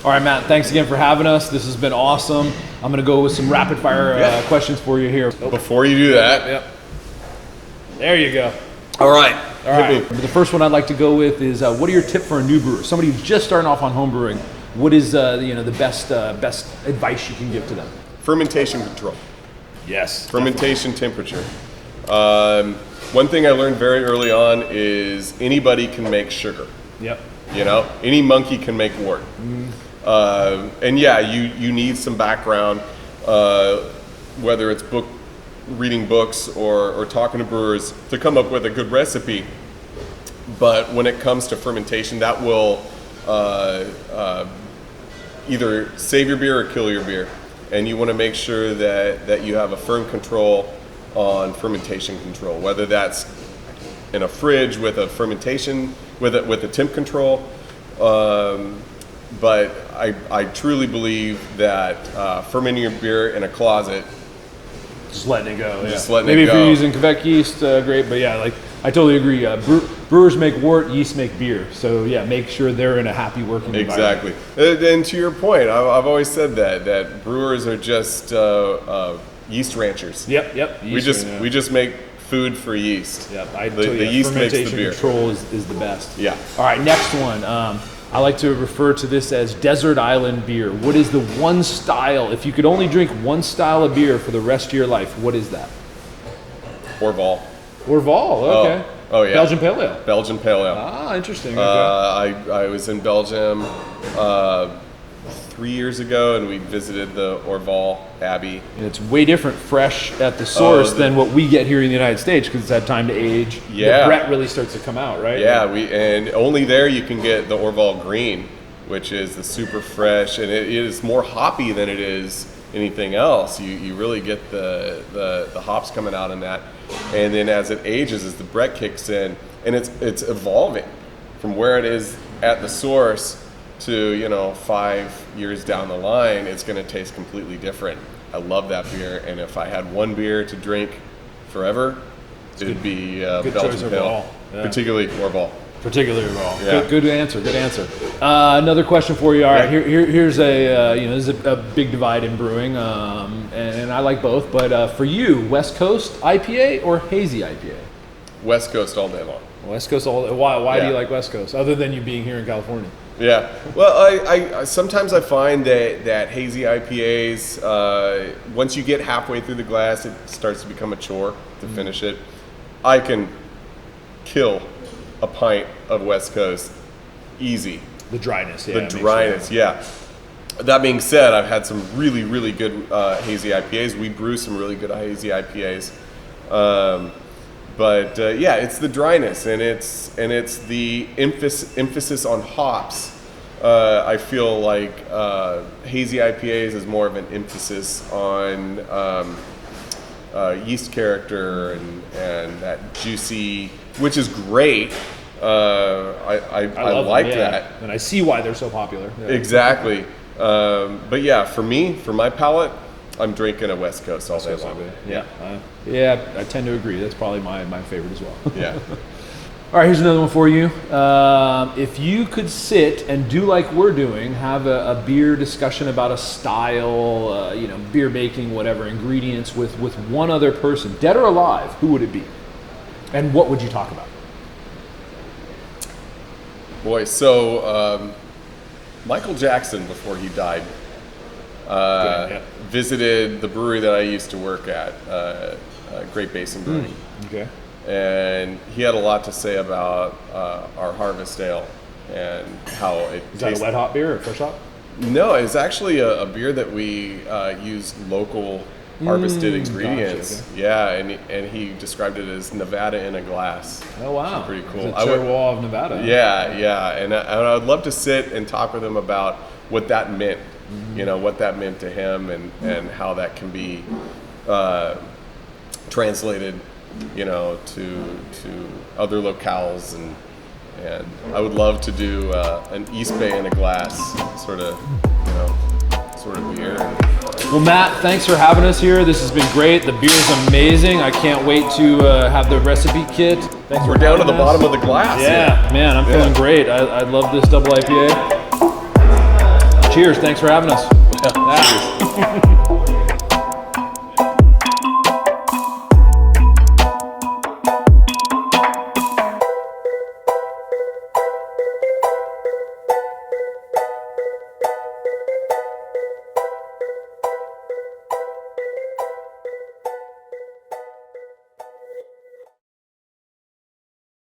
All right, Matt, thanks again for having us. This has been awesome. I'm going to go with some rapid fire questions for you here. Before you do that. Yep. There you go. All right. All right. The first one I'd like to go with is what are your tips for a new brewer? Somebody who's just starting off on homebrewing. What is the best advice you can give to them? Fermentation control. Yes. Fermentation temperature. One thing I learned very early on is anybody can make sugar. Yep. Any monkey can make wort. And yeah, you need some background, whether it's reading books or talking to brewers to come up with a good recipe. But when it comes to fermentation, that will either save your beer or kill your beer. And you want to make sure that you have a firm control on fermentation control, whether that's in a fridge with a fermentation, with a temp control. But I truly believe that fermenting your beer in a closet, just letting it go. Just yeah. letting Maybe it go. Maybe if you're using Quebec yeast, great. But yeah, I totally agree. Brewers make wort, yeast make beer. So yeah, make sure they're in a happy working environment. Exactly. And to your point, I've always said that brewers are just yeast ranchers. Yep. We just make food for yeast. Yep. The yeast makes the beer. Control is the best. Yeah. All right, next one. I like to refer to this as desert island beer. What is the one style? If you could only drink one style of beer for the rest of your life, what is that? Orval. Orval. Okay. Oh yeah. Belgian Pale Ale. Belgian Pale Ale. Ah, interesting. Okay. I was in Belgium 3 years ago, and we visited the Orval Abbey. And it's way different fresh at the source than what we get here in the United States because it's had time to age. Yeah. The Brett really starts to come out, right? Yeah, and only there you can get the Orval Green, which is the super fresh, and it is more hoppy than it is anything else. You really get the hops coming out in that. And then as it ages, as the Brett kicks in, and it's evolving from where it is at the source to 5 years down the line, it's going to taste completely different. I love that beer, and if I had one beer to drink forever, it'd be Belgian Pale, particularly Orval. Yeah. Good answer. Another question for you. All right, here's there's a big divide in brewing, and I like both. But for you, West Coast IPA or Hazy IPA? West Coast all day long. West Coast all. Why do you like West Coast, other than you being here in California? Yeah. Well, I sometimes I find that hazy IPAs, once you get halfway through the glass, it starts to become a chore to finish it. I can kill a pint of West Coast easy. The dryness, yeah. That being said, I've had some really, really good hazy IPAs. We brew some really good hazy IPAs. But it's the dryness, and it's the emphasis on hops. I feel like hazy IPAs is more of an emphasis on yeast character and that juicy, which is great. I like that, and I see why they're so popular. Yeah. Exactly. But yeah, for my palate, I'm drinking a West Coast all day long. Yeah, I tend to agree. That's probably my favorite as well. Yeah. All right, here's another one for you. If you could sit and do like we're doing, have a beer discussion about a style, beer making, whatever, ingredients with one other person, dead or alive, who would it be? And what would you talk about? Boy, so Michael Jackson, before he died, visited the brewery that I used to work at, Great Basin Brewing. Okay. And he had a lot to say about our Harvest Ale and how it Is that a wet hop beer or fresh hop? No, it's actually a beer that we used local harvested ingredients. Gotcha, okay. Yeah, and he described it as Nevada in a glass. Oh wow, pretty cool. The terroir of Nevada. Yeah, and I'd love to sit and talk with him about what that meant. What that meant to him, and how that can be translated, to other locales, and I would love to do an East Bay in a glass sort of beer. Well, Matt, thanks for having us here. This has been great. The beer's amazing. I can't wait to have the recipe kit. Thanks. We're down to the bottom of the glass. Yeah, man, I'm feeling great. I love this double IPA. Cheers. Thanks for having us. Well, cheers.